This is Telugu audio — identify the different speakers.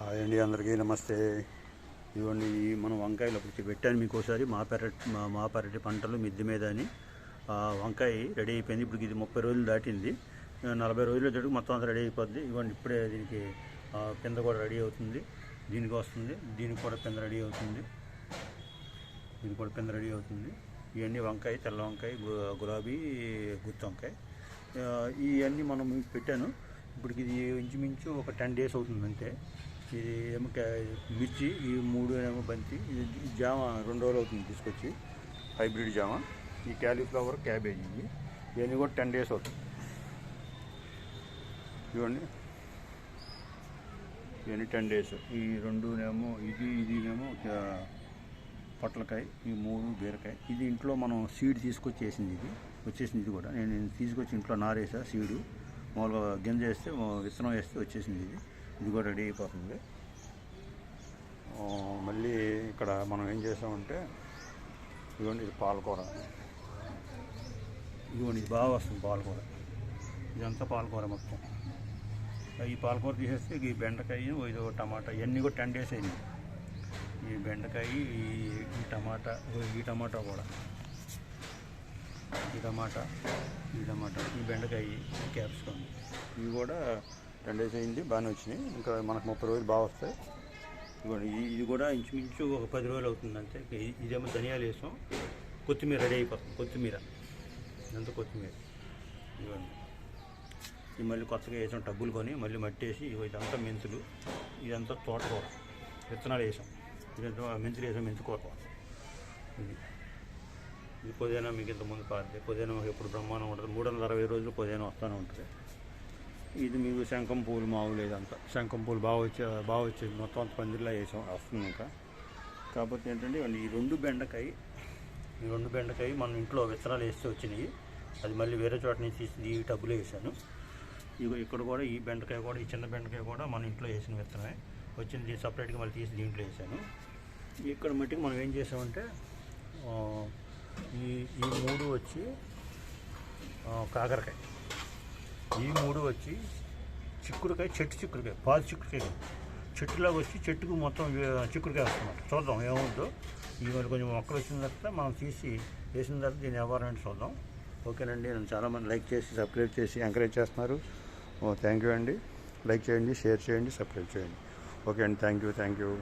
Speaker 1: హాయ్ అండి, అందరికీ నమస్తే. ఇదిగోండి మనం వంకాయలు అప్పుడు పెట్టాను మీకు ఒకసారి మా పెరటి పంటలు మిద్దె మీద అని. వంకాయ రెడీ అయిపోయింది. ఇప్పుడు ఇది 30 రోజులు దాటింది. 40 రోజులు వచ్చేటికి మొత్తం అంతా రెడీ అయిపోద్ది. ఇదిగోండి ఇప్పుడే దీనికి కింద కూడా రెడీ అవుతుంది. దీనికి వస్తుంది, దీనికి కూడా కింద రెడీ అవుతుంది, దీనికి కూడా కింద రెడీ అవుతుంది. ఇవన్నీ వంకాయ, తెల్ల వంకాయ, గులాబీ, గుత్తి వంకాయ. ఇవన్నీ మనం పెట్టాను. ఇప్పటికి ఇది ఇంచుమించు ఒక 10 డేస్ అవుతుంది అంతే. ఇది ఏమో మిర్చి, ఈ 3 ఏమో బంతి. ఇది జామ 2 రోజులు అవుతుంది తీసుకొచ్చి, హైబ్రిడ్ జామ. ఈ క్యాలీఫ్లవర్, క్యాబేజీ ఇవన్నీ కూడా 10 డేస్ అవుతుంది. ఇవన్నీ 10 డేస్. ఈ 2నేమో ఇదినేమో పొట్లకాయ, ఈ 3 బీరకాయ. ఇది ఇంట్లో మనం సీడ్ తీసుకొచ్చేసింది. ఇది కూడా నేను తీసుకొచ్చి ఇంట్లో నారేసా సీడు. మామూలుగా గింజ వేస్తే, విత్తనం వేస్తే వచ్చేసింది. ఇది కూడా రెడీ అయిపోతుంది. మళ్ళీ ఇక్కడ మనం ఏం చేసామంటే, ఇదిగోండి ఇది పాలకూర. ఇదిగోండి ఇది బాగా వస్తుంది పాలకూర. ఇదంతా పాలకూర మొత్తం. ఈ పాలకూర తీసేస్తే ఈ బెండకాయ, ఇదో టమాటా, ఇవన్నీ కూడా 10 డేస్ అయింది. ఈ బెండకాయ, ఈ టమాటా కూడా, ఈ టమాటా, ఈ బెండకాయ, ఈ క్యాప్సికమ్, ఇవి కూడా 10 డేస్ అయింది. బాగానే వచ్చినాయి. ఇంకా మనకు 30 రోజులు బాగా వస్తాయి. ఇది కూడా ఇంచుమించు ఒక 10 రోజులు అవుతుంది అంతే. ఇదేమో ధనియాలు వేసాం. కొత్తిమీర రెడీ అయిపోతుంది. కొత్తిమీర, ఇదంతా కొత్తిమీర. ఇవ్వండి. ఇది మళ్ళీ కొత్తగా వేసాం టబ్బులు కొని, మళ్ళీ మట్టి వేసి. ఇదంతా మెంతులు, ఇదంతా తోటకూర విత్తనాలు వేసాం. ఇదంతా మెంతులు వేసాం, మెంతికూర. ఇది పుదీనా. మీకు ఇంతకుముందు పారితే పుదీనా ఎప్పుడు బ్రహ్మాండం ఉంటుంది. 360 రోజులు పుదీనా వస్తూనే ఉంటుంది. ఇది మీకు శంఖం పూలు, మామూలు. ఇదంతా శంఖం పూలు బాగా వచ్చేది. మొత్తం అంత పందిరిలా వేసాం, వస్తుంది ఇంకా. కాకపోతే ఏంటంటే ఈ 2 బెండకాయ మనం ఇంట్లో విత్తనాలు వేస్తే వచ్చినాయి. అది మళ్ళీ వేరే చోట నుంచి తీసి ఈ టబ్బులో వేసాను. ఇక్కడ కూడా ఈ బెండకాయ కూడా, ఈ చిన్న బెండకాయ కూడా మన ఇంట్లో వేసిన విత్తనమే వచ్చింది. సపరేట్గా మళ్ళీ తీసి దీంట్లో వేసాను. ఇక్కడ మట్టికి మనం ఏం చేసామంటే, ఈ 3 వచ్చి కాకరకాయ, ఈ 3 వచ్చి చిక్కుడుకాయ, చిక్కుడుకాయ, పాలు చిక్కుడుకాయ చెట్టులాగా వచ్చి చెట్టుకు మొత్తం చిక్కుడుకాయ వస్తుందన్నమాట. చూద్దాం ఏమవుద్దో. ఈ మరి కొంచెం మొక్కలు వచ్చిన తర్వాత మనం తీసి వేసిన తర్వాత దీని వ్యవహారం చూద్దాం. ఓకేనండి. నన్ను చాలామంది లైక్ చేసి, సబ్స్క్రైబ్ చేసి ఎంకరేజ్ చేస్తున్నారు. థ్యాంక్ యూ అండి. లైక్ చేయండి, షేర్ చేయండి, సబ్స్క్రైబ్ చేయండి. ఓకే అండి. Thank you.